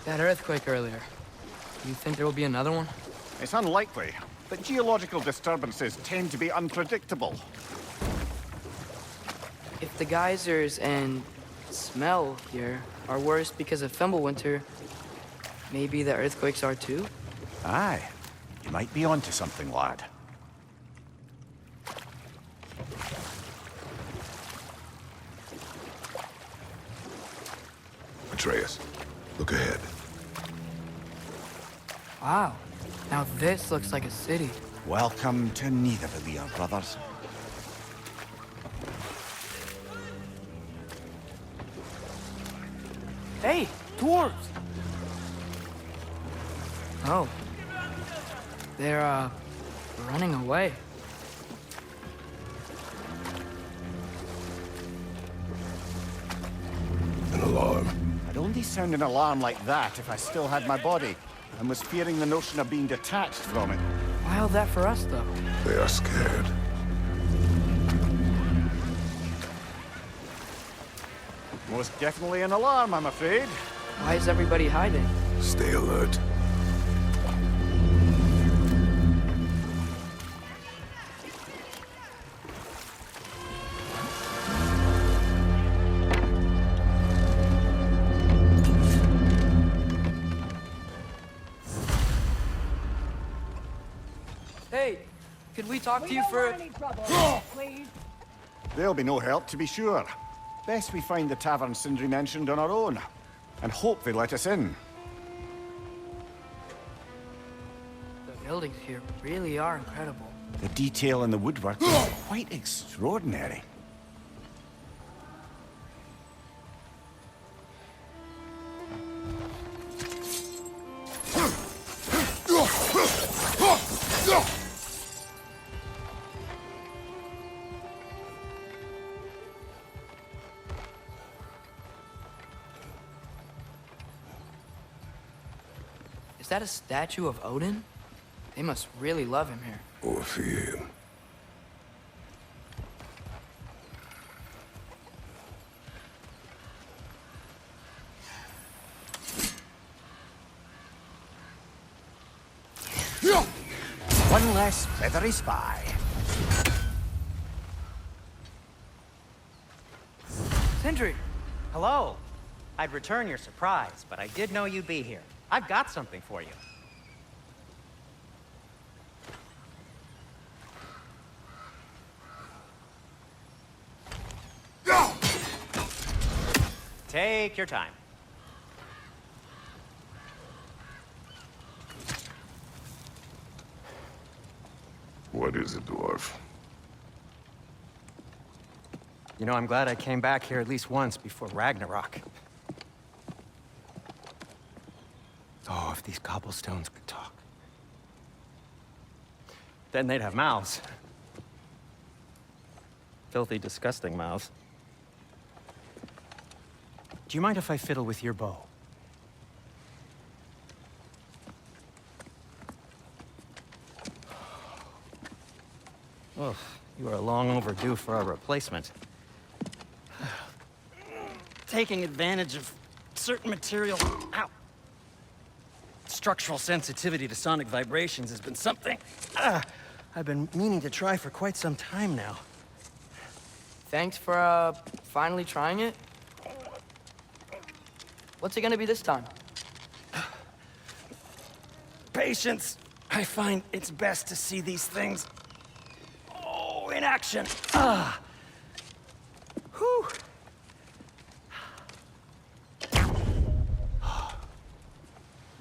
That earthquake earlier. You think there will be another one? It's unlikely, but geological disturbances tend to be unpredictable. If the geysers and smell here are worse because of Fimbulwinter, maybe the earthquakes are too? Aye. You might be onto something, lad. Atreus, look ahead. Wow. Now this looks like a city. Welcome to Nidavellir, brothers. Hey, dwarves! Oh. They're, running away. An alarm. I'd only sound an alarm like that if I still had my body, and was fearing the notion of being detached from it. Why all that for us, though? They are scared. Most definitely an alarm, I'm afraid. Why is everybody hiding? Stay alert. Hey, could we talk to you for... Please. There'll be no help, to be sure. Best we find the tavern Sindri mentioned on our own, and hope they let us in. The buildings here really are incredible. The detail in the woodwork is quite extraordinary. Is that a statue of Odin? They must really love him here. Or fear him. One less feathery spy. Sindri! Hello. I'd return your surprise, but I did know you'd be here. I've got something for you. Take your time. What is it, dwarf? You know, I'm glad I came back here at least once before Ragnarök. Oh, if these cobblestones could talk. Then they'd have mouths. Filthy, disgusting mouths. Do you mind if I fiddle with your bow? Oh, you are long overdue for a replacement. Taking advantage of certain material... Ow! Structural sensitivity to sonic vibrations has been something I've been meaning to try for quite some time now. Thanks for, finally trying it. What's it gonna be this time? Patience. I find it's best to see these things... Oh, in action. Whew.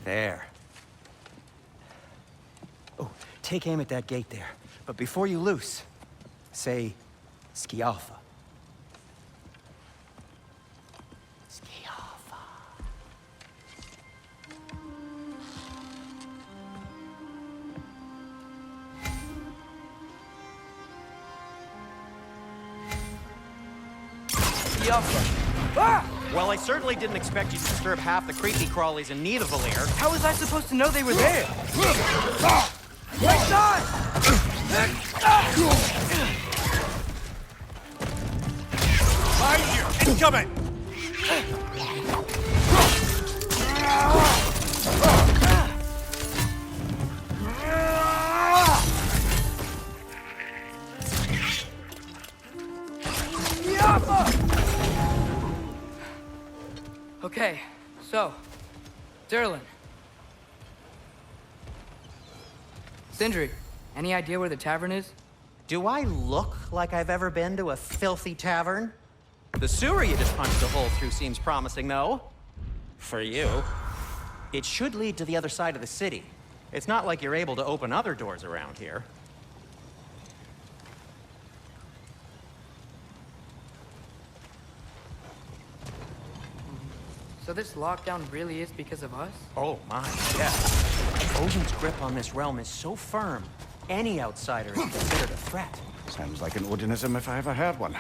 There. Oh, take aim at that gate there. But before you loose, say, Skijafa. Skijafa. Skijafa. Ah! Well, I certainly didn't expect you to disturb half the creepy crawlies in Nidavellir. How was I supposed to know they were there? Right side! Behind you! Incoming! Okay, so, Durlin. Sindri, any idea where the tavern is? Do I look like I've ever been to a filthy tavern? The sewer you just punched a hole through seems promising, though. For you. It should lead to the other side of the city. It's not like you're able to open other doors around here. So this lockdown really is because of us? Oh my, yeah. Odin's grip on this realm is so firm, any outsider is considered a threat. Sounds like an Odinism if I ever heard one.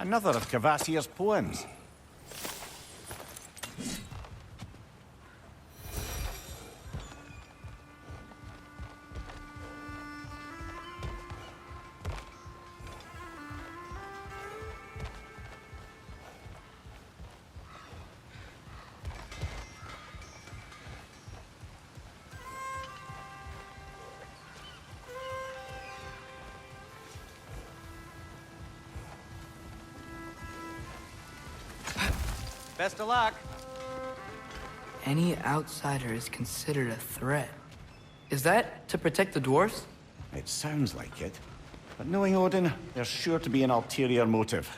Another of Kvasir's poems. Best of luck. Any outsider is considered a threat. Is that to protect the dwarves? It sounds like it. But knowing Odin, there's sure to be an ulterior motive.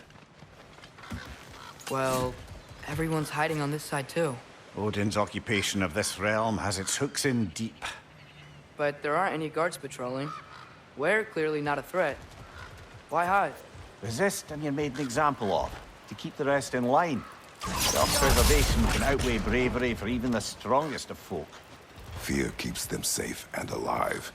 Well, everyone's hiding on this side too. Odin's occupation of this realm has its hooks in deep. But there aren't any guards patrolling. We're clearly not a threat. Why hide? Resist and you're made an example of, to keep the rest in line. Self-preservation can outweigh bravery for even the strongest of folk. Fear keeps them safe and alive.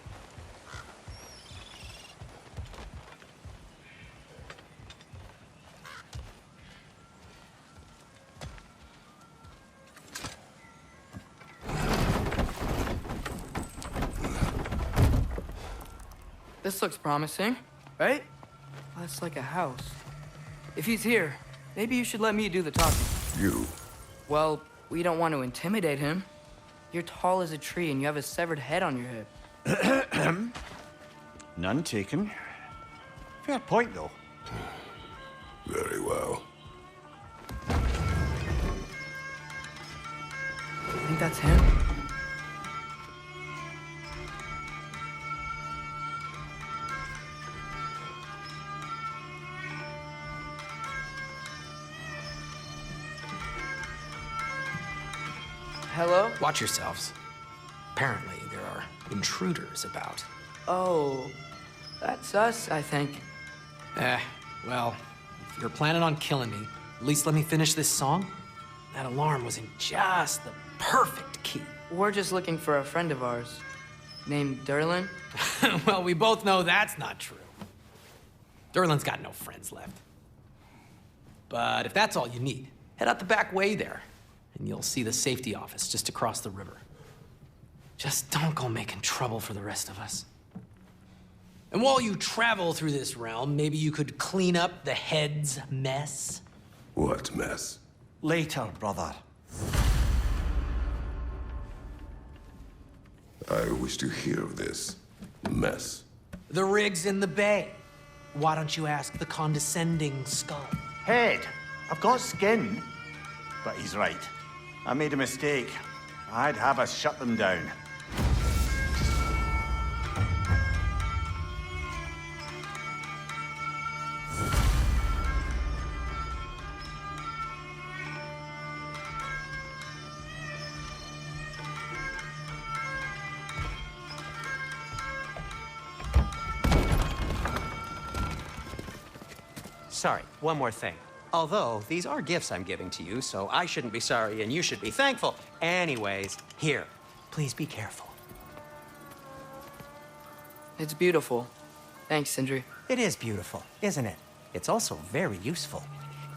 This looks promising, right? That's like a house. If he's here, maybe you should let me do the talking. You. Well, we don't want to intimidate him. You're tall as a tree and you have a severed head on your hip. None taken. Fair point, though. Very well. I think that's him. Hello? Watch yourselves. Apparently, there are intruders about. Oh, that's us, I think. Well, if you're planning on killing me, at least let me finish this song. That alarm was in just the perfect key. We're just looking for a friend of ours named Durlin. Well, we both know that's not true. Durlin's got no friends left. But if that's all you need, head out the back way there, and you'll see the safety office just across the river. Just don't go making trouble for the rest of us. And while you travel through this realm, maybe you could clean up the head's mess. What mess? Later, brother. I wish to hear of this mess. The rig's in the bay. Why don't you ask the condescending skull? Head, I've got skin. But he's right. I made a mistake. I'd have us shut them down. Sorry, one more thing. Although, these are gifts I'm giving to you, so I shouldn't be sorry and you should be thankful. Anyways, here, please be careful. It's beautiful. Thanks, Sindri. It is beautiful, isn't it? It's also very useful.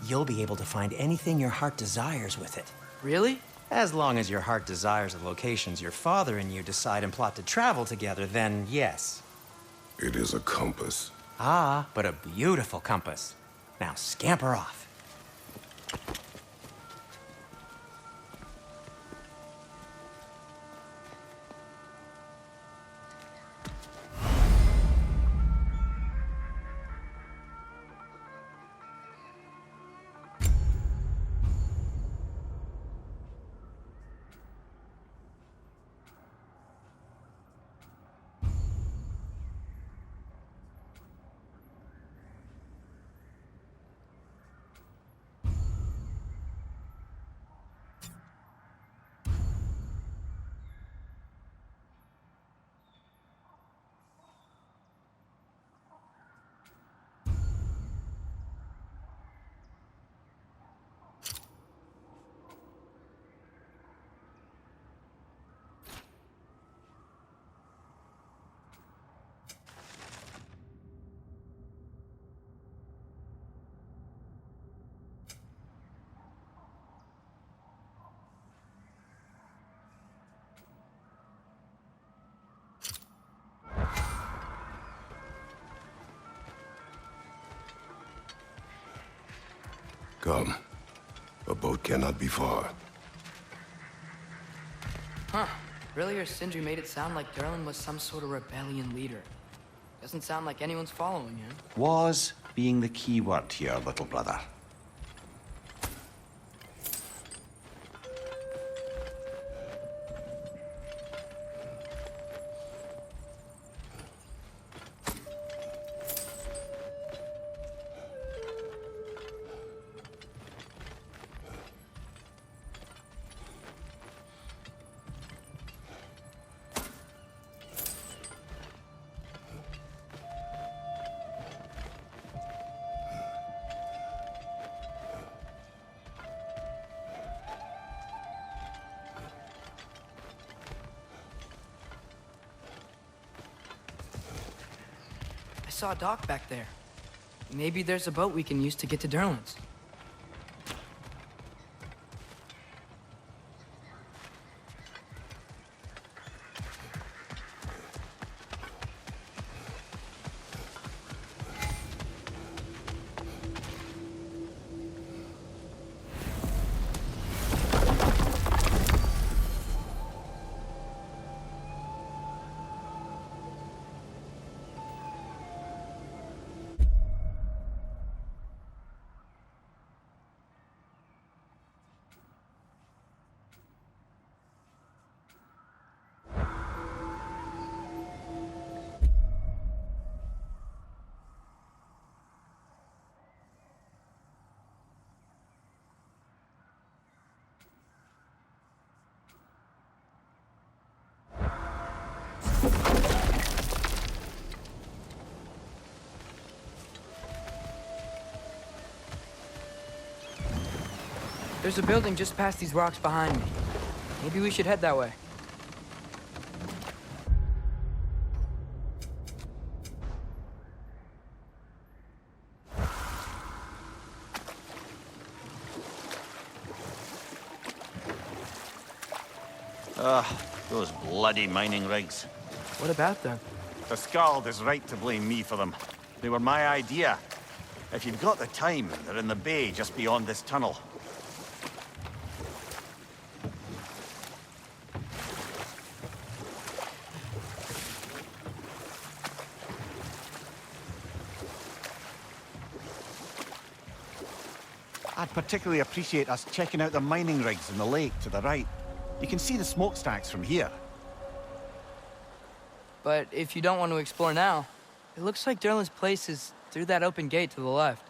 You'll be able to find anything your heart desires with it. Really? As long as your heart desires the locations your father and you decide and plot to travel together, then yes. It is a compass. Ah, but a beautiful compass. Now scamper off. Come. A boat cannot be far. Huh. Earlier, Sindri made it sound like Durlin was some sort of rebellion leader. Doesn't sound like anyone's following him. Was being the key word here, little brother. I saw a dock back there. Maybe there's a boat we can use to get to Durlin's. There's a building just past these rocks behind me. Maybe we should head that way. Those bloody mining rigs. What about them? The Skald is right to blame me for them. They were my idea. If you've got the time, they're in the bay just beyond this tunnel. I'd particularly appreciate us checking out the mining rigs in the lake to the right. You can see the smokestacks from here. But if you don't want to explore now, it looks like Durlin's place is through that open gate to the left.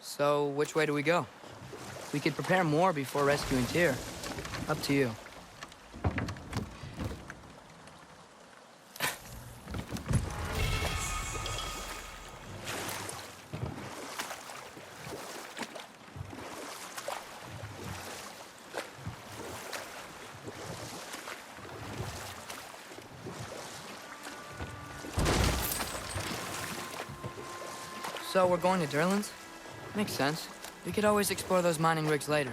So, which way do we go? We could prepare more before rescuing Tyr. Up to you. So we're going to Durlin's? Makes sense. We could always explore those mining rigs later.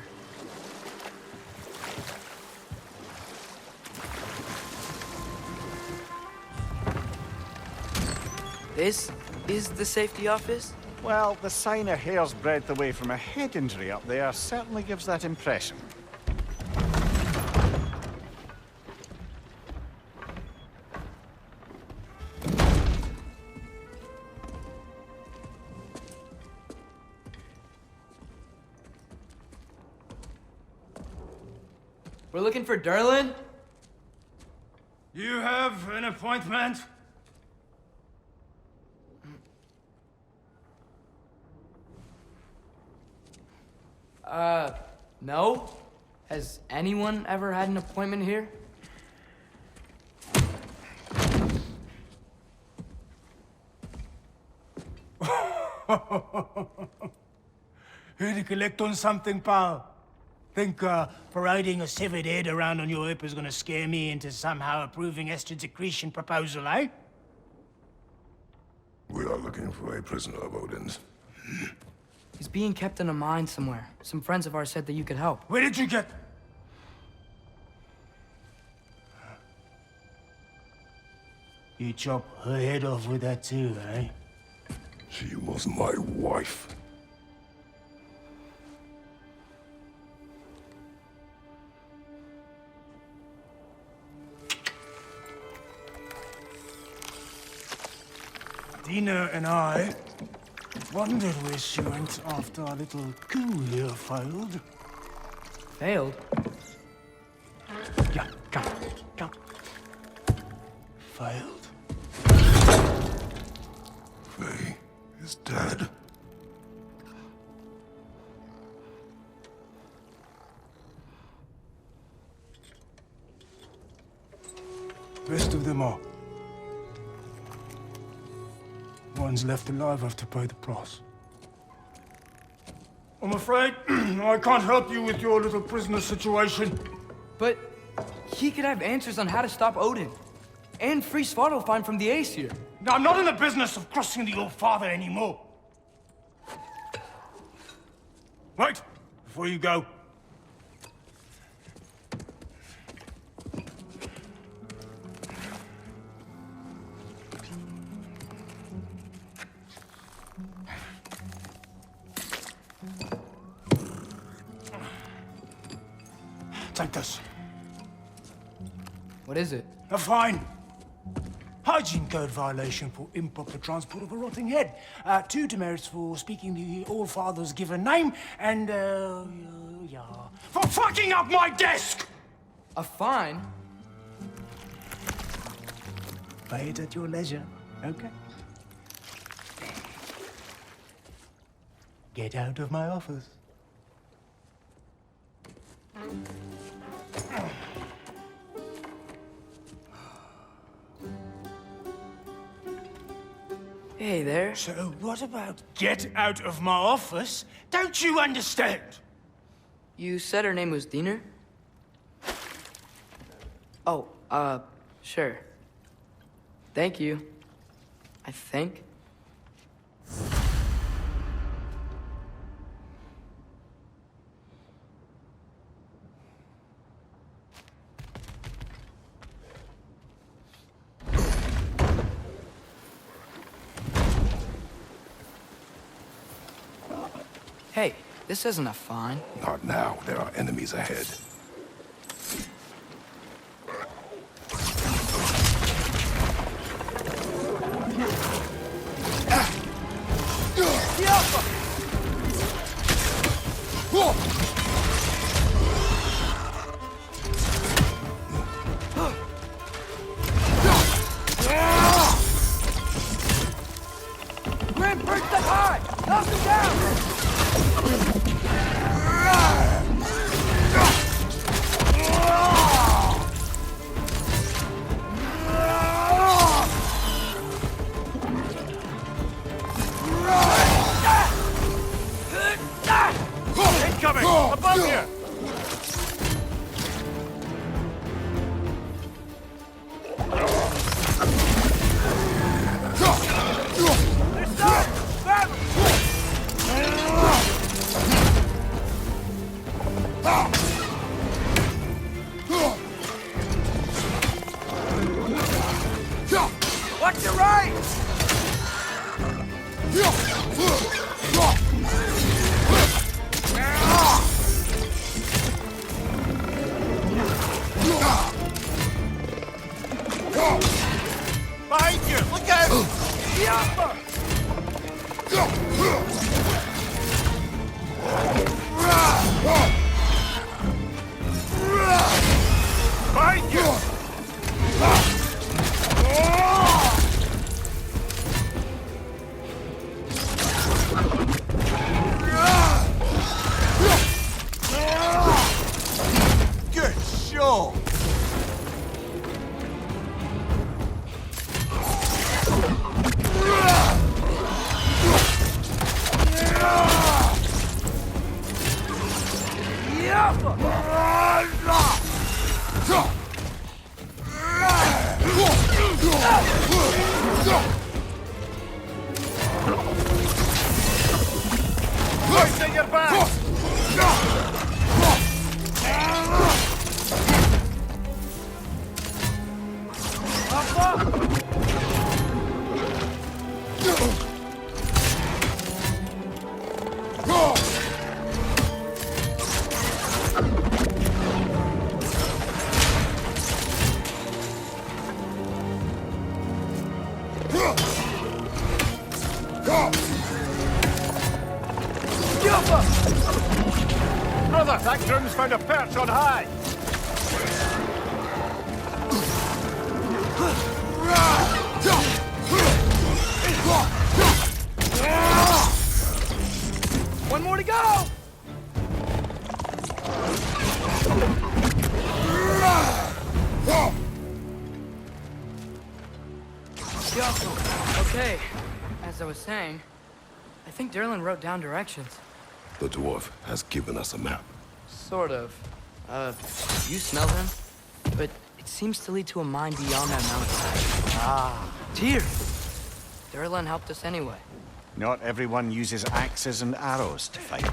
This is the safety office? Well, the sign a hair's breadth away from a head injury up there certainly gives that impression. We're looking for Durlin? You have an appointment? No. Has anyone ever had an appointment here? Here to collect on something, pal? Think parading a severed head around on your hip is gonna scare me into somehow approving Estrid's accretion proposal, eh? We are looking for a prisoner of Odin's. He's being kept in a mine somewhere. Some friends of ours said that you could help. Where did you get... You chop her head off with that too, eh? She was my wife. Dina and I wondered where she went after our little coup here failed. Failed? Yeah, come. Failed. Faye is dead. Rest of them are. One's left alive have to pay the price. I'm afraid I can't help you with your little prisoner situation. But he could have answers on how to stop Odin. And free Svartalfheim from the Aesir. Now, I'm not in the business of crossing the old father anymore. Wait, before you go. Take this. What is it? A fine. Hygiene code violation for improper transport of a rotting head. 2 demerits for speaking the All-Father's given name, and, yeah. For fucking up my desk! A fine? Pay it at your leisure, okay? Get out of my office. Hey there. So what about get out of my office? Don't you understand? You said her name was Diener? Oh, sure. Thank you. I think. Hey, this isn't a fine. Not now. There are enemies ahead. Grim, break the high! Knock him down! Incoming! Above here! They're stuck! Grab him! Watch your right! Behind you! Look out! Skijafa! Behind you! Good show! Hoisting your back! Brother, that groom's found a perch on high! One more to go! Okay, as I was saying, I think Durlin wrote down directions. The dwarf has given us a map. Sort of. You smell him? But it seems to lead to a mine beyond that mountain. Ah, Tyr! Durlin helped us anyway. Not everyone uses axes and arrows to fight.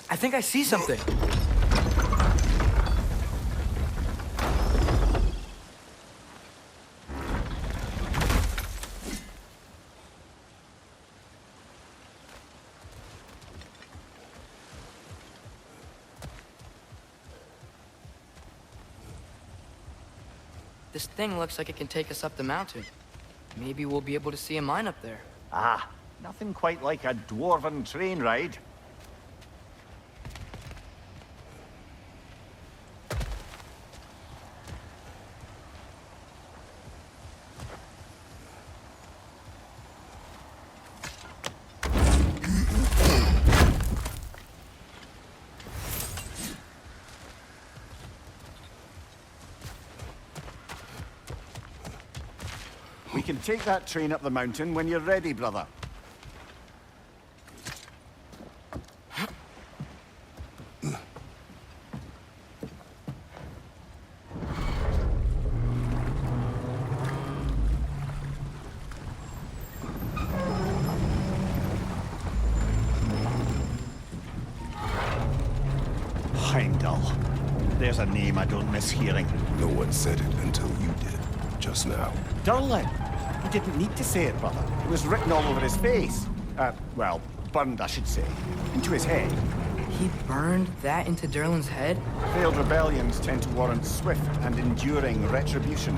I think I see something. This thing looks like it can take us up the mountain. Maybe we'll be able to see a mine up there. Ah, nothing quite like a dwarven train ride. We can take that train up the mountain when you're ready, brother. Heimdall. There's a name I don't miss hearing. No one said it until you did, just now. Durlin. He didn't need to say it, brother. It was written all over his face. Well, burned, I should say. Into his head. He burned that into Durlin's head? Failed rebellions tend to warrant swift and enduring retribution.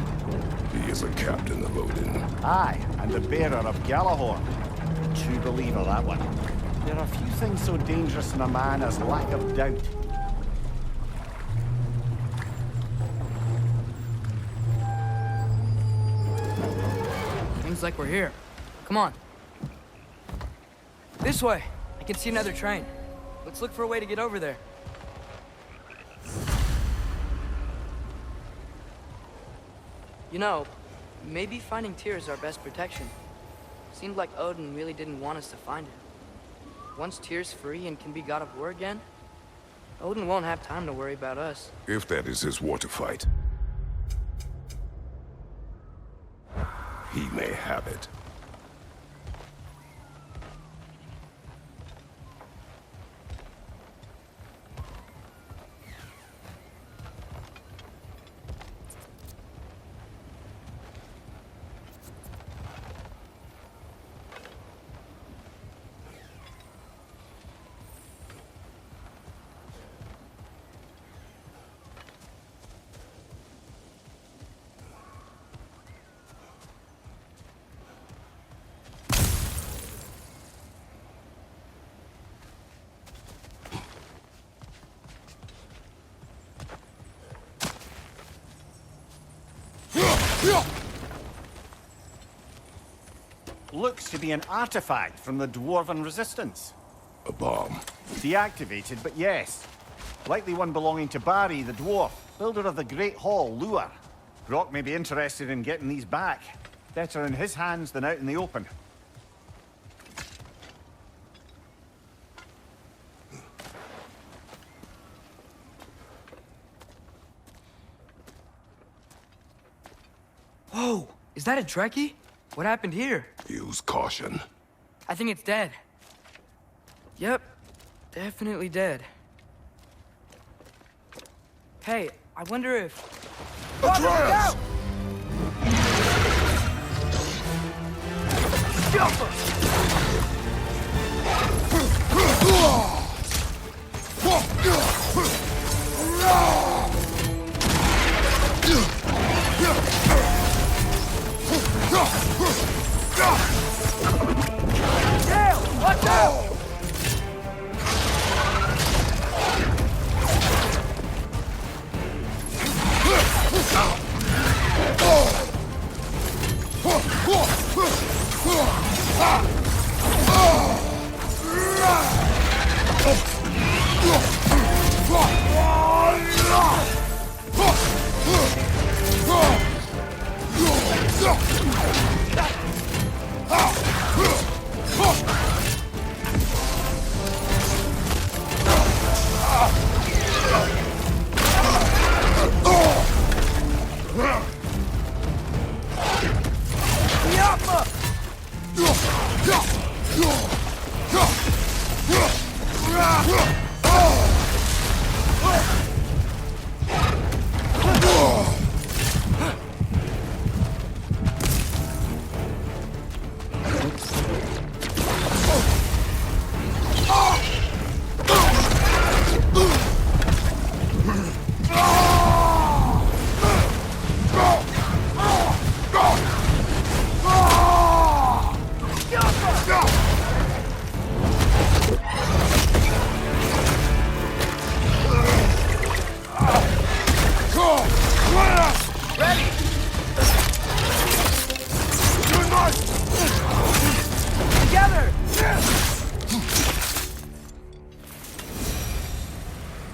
He is a captain of Odin. Aye, and the bearer of Galahorn. True believer, that one. There are few things so dangerous in a man as lack of doubt. Seems like we're here. Come on. This way. I can see another train. Let's look for a way to get over there. You know, maybe finding Tyr is our best protection. Seemed like Odin really didn't want us to find him. Once Tyr's free and can be god of war again, Odin won't have time to worry about us. If that is his war to fight, he may have it. Looks to be an artifact from the Dwarven Resistance. A bomb. Deactivated, but yes. Likely one belonging to Barry, the dwarf, builder of the Great Hall, Lure. Brock may be interested in getting these back. Better in his hands than out in the open. Whoa! Is that a Dreki? What happened here? Use caution. I think it's dead. Yep. Definitely dead. Hey, I wonder if... Atreus! Watch out!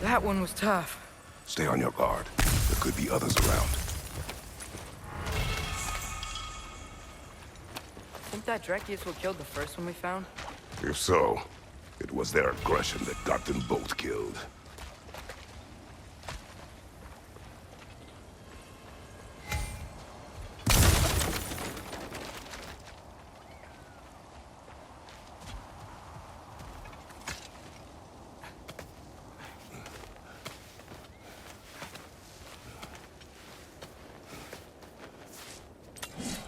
That one was tough. Stay on your guard. There could be others around. Think that Dreki is what killed the first one we found? If so, it was their aggression that got them both killed.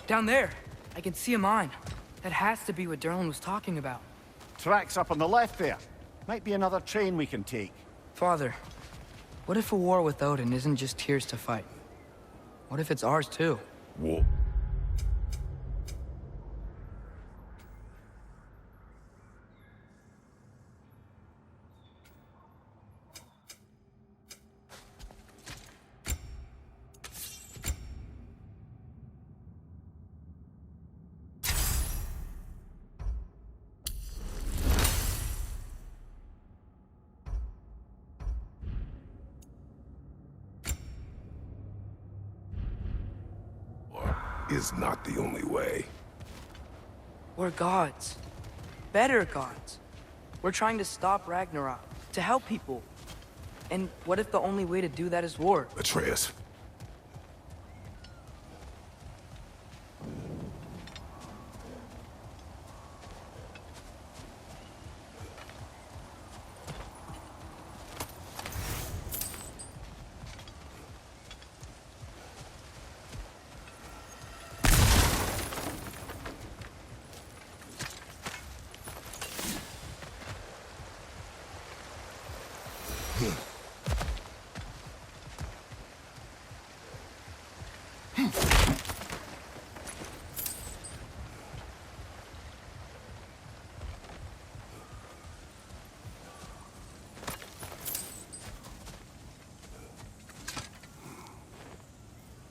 Down there, I can see a mine. That has to be what Durlin was talking about. Tracks up on the left there. Might be another train we can take. Father, what if a war with Odin isn't just Tyr's to fight? What if it's ours too? War. Is not the only way. We're gods. Better gods. We're trying to stop Ragnarok, to help people. And what if the only way to do that is war? Atreus.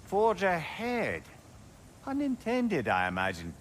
Forge ahead. Unintended, I imagine.